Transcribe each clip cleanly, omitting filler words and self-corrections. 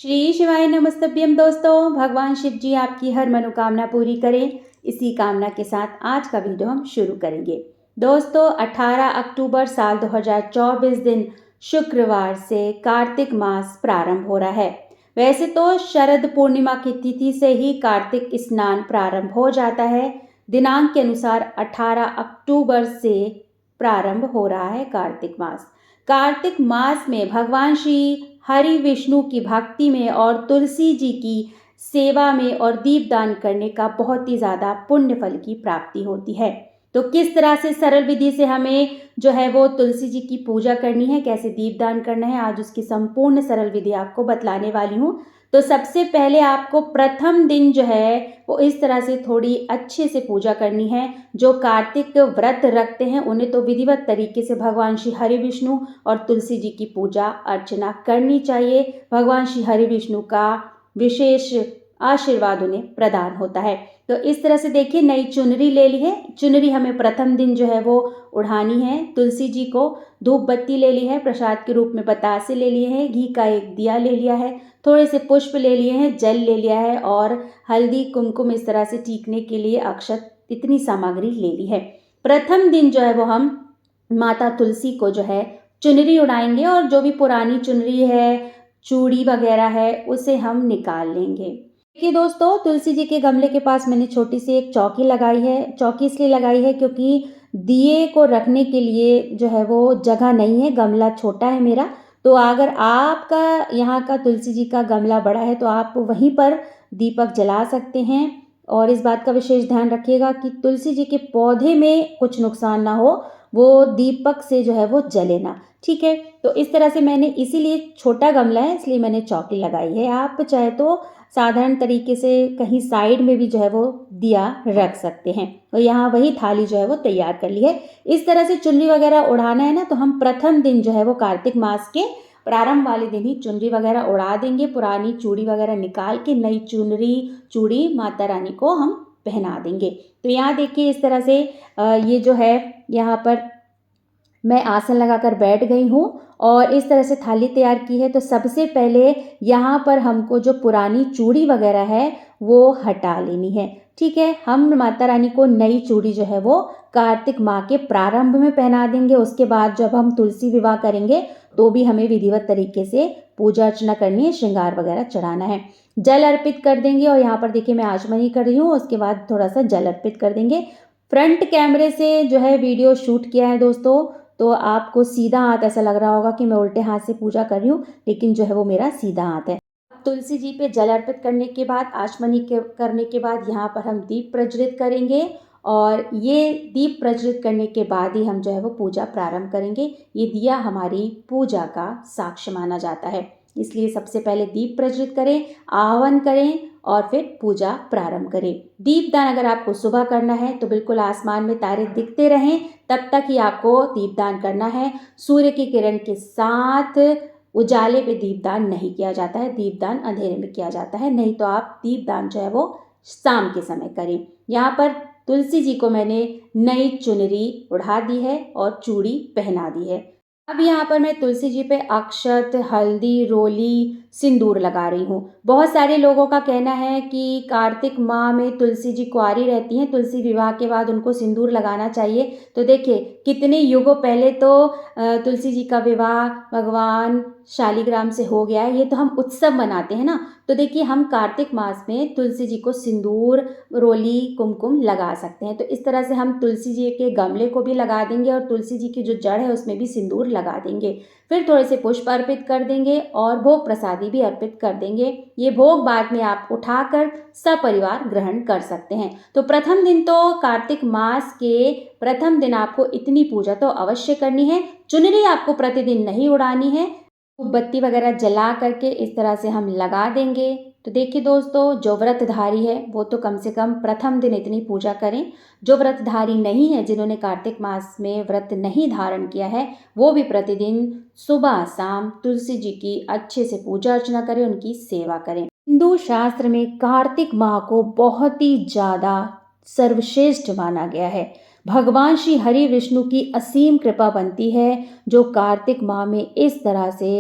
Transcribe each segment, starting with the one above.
श्री शिवाय नमस्तभ्यम दोस्तों। भगवान शिव जी आपकी हर मनोकामना पूरी करें, इसी कामना के साथ आज का वीडियो हम शुरू करेंगे। दोस्तों 18 अक्टूबर साल 2024 दिन शुक्रवार से कार्तिक मास प्रारंभ हो रहा है। वैसे तो शरद पूर्णिमा की तिथि से ही कार्तिक स्नान प्रारंभ हो जाता है। दिनांक के अनुसार 18 अक्टूबर से प्रारंभ हो रहा है कार्तिक मास। कार्तिक मास में भगवान श्री हरि विष्णु की भक्ति में और तुलसी जी की सेवा में और दीपदान करने का बहुत ही ज़्यादा पुण्य फल की प्राप्ति होती है। तो किस तरह से सरल विधि से हमें जो है वो तुलसी जी की पूजा करनी है, कैसे दीपदान करना है, आज उसकी संपूर्ण सरल विधि आपको बतलाने वाली हूँ। तो सबसे पहले आपको प्रथम दिन जो है वो इस तरह से थोड़ी अच्छे से पूजा करनी है। जो कार्तिक व्रत रखते हैं उन्हें तो विधिवत तरीके से भगवान श्री हरि विष्णु और तुलसी जी की पूजा अर्चना करनी चाहिए। भगवान श्री हरि विष्णु का विशेष आशीर्वाद उन्हें प्रदान होता है। तो इस तरह से देखिए, नई चुनरी ले ली है। चुनरी हमें प्रथम दिन जो है वो उड़ानी है। तुलसी जी को धूप बत्ती ले ली है, प्रसाद के रूप में बतासे ले लिए हैं, घी का एक दिया ले लिया है, थोड़े से पुष्प ले लिए हैं, जल ले लिया है और हल्दी कुमकुम इस तरह से टीकने के लिए अक्षत, इतनी सामग्री ले ली है। प्रथम दिन जो है वो हम माता तुलसी को जो है चुनरी उड़ाएंगे और जो भी पुरानी चुनरी है, चूड़ी वगैरह है, उसे हम निकाल लेंगे। देखिए दोस्तों, तुलसी जी के गमले के पास मैंने छोटी सी एक चौकी लगाई है। चौकी इसलिए लगाई है क्योंकि दिए को रखने के लिए जो है वो जगह नहीं है, गमला छोटा है मेरा। तो अगर आपका यहाँ का तुलसी जी का गमला बड़ा है तो आप वहीं पर दीपक जला सकते हैं। और इस बात का विशेष ध्यान रखिएगा कि तुलसी जी के पौधे में कुछ नुकसान ना हो, वो दीपक से जो है वो जले ना। ठीक है, तो इस तरह से मैंने, इसीलिए छोटा गमला है इसलिए मैंने चौकी लगाई है। आप चाहे तो साधारण तरीके से कहीं साइड में भी जो है वो दिया रख सकते हैं। और यहाँ वही थाली जो है वो तैयार कर ली है। इस तरह से चुनरी वगैरह उड़ाना है ना, तो हम प्रथम दिन जो है वो कार्तिक मास के प्रारंभ वाले दिन ही चुनरी वगैरह उड़ा देंगे। पुरानी चूड़ी वगैरह निकाल के नई चुनरी चूड़ी माता रानी को हम पहना देंगे। तो यहाँ देखिए इस तरह से ये जो है यहाँ पर मैं आसन लगाकर बैठ गई हूँ और इस तरह से थाली तैयार की है। तो सबसे पहले यहाँ पर हमको जो पुरानी चूड़ी वगैरह है वो हटा लेनी है। ठीक है, हम माता रानी को नई चूड़ी जो है वो कार्तिक माह के प्रारंभ में पहना देंगे। उसके बाद जब हम तुलसी विवाह करेंगे तो भी हमें विधिवत तरीके से पूजा अर्चना करनी है, श्रृंगार वगैरह चढ़ाना है, जल अर्पित कर देंगे। और यहाँ पर देखिए मैं आचमनी कर रही हूँ, उसके बाद थोड़ा सा जल अर्पित कर देंगे। फ्रंट कैमरे से जो है वीडियो शूट किया है दोस्तों, तो आपको सीधा हाथ ऐसा लग रहा होगा कि मैं उल्टे हाथ से पूजा कर रही हूँ, लेकिन जो है वो मेरा सीधा हाथ है। तुलसी जी पे जल अर्पित करने के बाद, आचमनी करने के बाद यहाँ पर हम दीप प्रज्वलित करेंगे और ये दीप प्रज्वलित करने के बाद ही हम जो है वो पूजा प्रारंभ करेंगे। ये दिया हमारी पूजा का साक्ष्य माना जाता है, इसलिए सबसे पहले दीप प्रज्वलित करें, आह्वान करें और फिर पूजा प्रारंभ करें। दीपदान अगर आपको सुबह करना है तो बिल्कुल आसमान में तारे दिखते रहें तब तक ही आपको दीपदान करना है। सूर्य की किरण के साथ उजाले पे दीपदान नहीं किया जाता है, दीपदान अंधेरे में किया जाता है। नहीं तो आप दीपदान जो है वो शाम के समय करें। यहाँ पर तुलसी जी को मैंने नई चुनरी उड़ा दी है और चूड़ी पहना दी है। अब यहाँ पर मैं तुलसी जी पे अक्षत, हल्दी, रोली, सिंदूर लगा रही हूँ। बहुत सारे लोगों का कहना है कि कार्तिक माह में तुलसी जी कुंवारी रहती हैं, तुलसी विवाह के बाद उनको सिंदूर लगाना चाहिए। तो देखिए कितने युगों पहले तो तुलसी जी का विवाह भगवान शालिग्राम से हो गया है। ये तो हम उत्सव मनाते हैं ना, तो देखिए हम कार्तिक मास में तुलसी जी को सिंदूर, रोली, कुमकुम लगा सकते हैं। तो इस तरह से हम तुलसी जी के गमले को भी लगा देंगे और तुलसी जी की जो जड़ है उसमें भी सिंदूर लगा देंगे। फिर थोड़े से पुष्प अर्पित कर देंगे और भोग प्रसादी भी अर्पित कर देंगे। ये भोग बाद में आप उठाकर सपरिवार ग्रहण कर सकते हैं। तो प्रथम दिन तो कार्तिक मास के प्रथम दिन आपको इतनी पूजा तो अवश्य करनी है। चुनरी आपको प्रतिदिन नहीं उड़ानी है, बत्ती वगैरह जला करके इस तरह से हम लगा देंगे। तो देखिए दोस्तों, जो व्रतधारी है वो तो कम से कम प्रथम दिन इतनी पूजा करें। जो व्रतधारी नहीं है, जिन्होंने कार्तिक मास में व्रत नहीं धारण किया है, वो भी प्रतिदिन सुबह शाम तुलसी जी की अच्छे से पूजा अर्चना करें, उनकी सेवा करें। हिंदू शास्त्र में कार्तिक माह को बहुत ही ज़्यादा सर्वश्रेष्ठ माना गया है। भगवान श्री हरि विष्णु की असीम कृपा बनती है जो कार्तिक माह में इस तरह से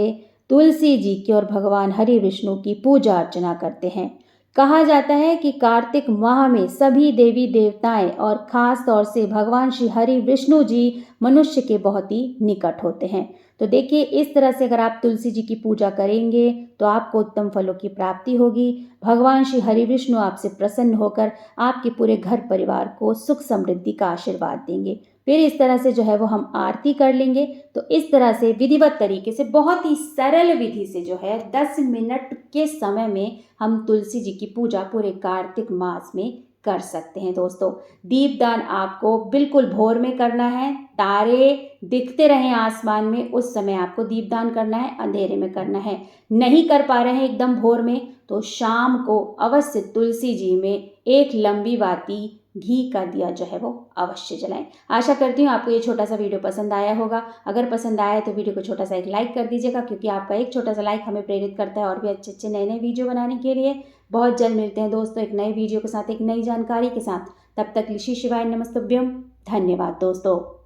तुलसी जी की और भगवान हरि विष्णु की पूजा अर्चना करते हैं। कहा जाता है कि कार्तिक माह में सभी देवी देवताएं और खास तौर से भगवान श्री हरि विष्णु जी मनुष्य के बहुत ही निकट होते हैं। तो देखिए, इस तरह से अगर आप तुलसी जी की पूजा करेंगे तो आपको उत्तम फलों की प्राप्ति होगी। भगवान श्री हरि विष्णु आपसे प्रसन्न होकर आपके पूरे घर परिवार को सुख समृद्धि का आशीर्वाद देंगे। फिर इस तरह से जो है वो हम आरती कर लेंगे। तो इस तरह से विधिवत तरीके से, बहुत ही सरल विधि से जो है 10 मिनट के समय में हम तुलसी जी की पूजा पूरे कार्तिक मास में कर सकते हैं। दोस्तों, दीपदान आपको बिल्कुल भोर में करना है, तारे दिखते रहें आसमान में, उस समय आपको दीपदान करना है, अंधेरे में करना है। नहीं कर पा रहे हैं एकदम भोर में, तो शाम को अवश्य तुलसी जी में एक लंबी बाती घी का दिया जो है वो अवश्य जलाएं। आशा करती हूँ आपको ये छोटा सा वीडियो पसंद आया होगा। अगर पसंद आया तो वीडियो को छोटा सा एक लाइक कर दीजिएगा, क्योंकि आपका एक छोटा सा लाइक हमें प्रेरित करता है और भी अच्छे अच्छे नए नए वीडियो बनाने के लिए। बहुत जल्द मिलते हैं दोस्तों एक नए वीडियो के साथ, एक नई जानकारी के साथ। तब तक श्री शिवाय नमस्तुभ्यम। धन्यवाद दोस्तों।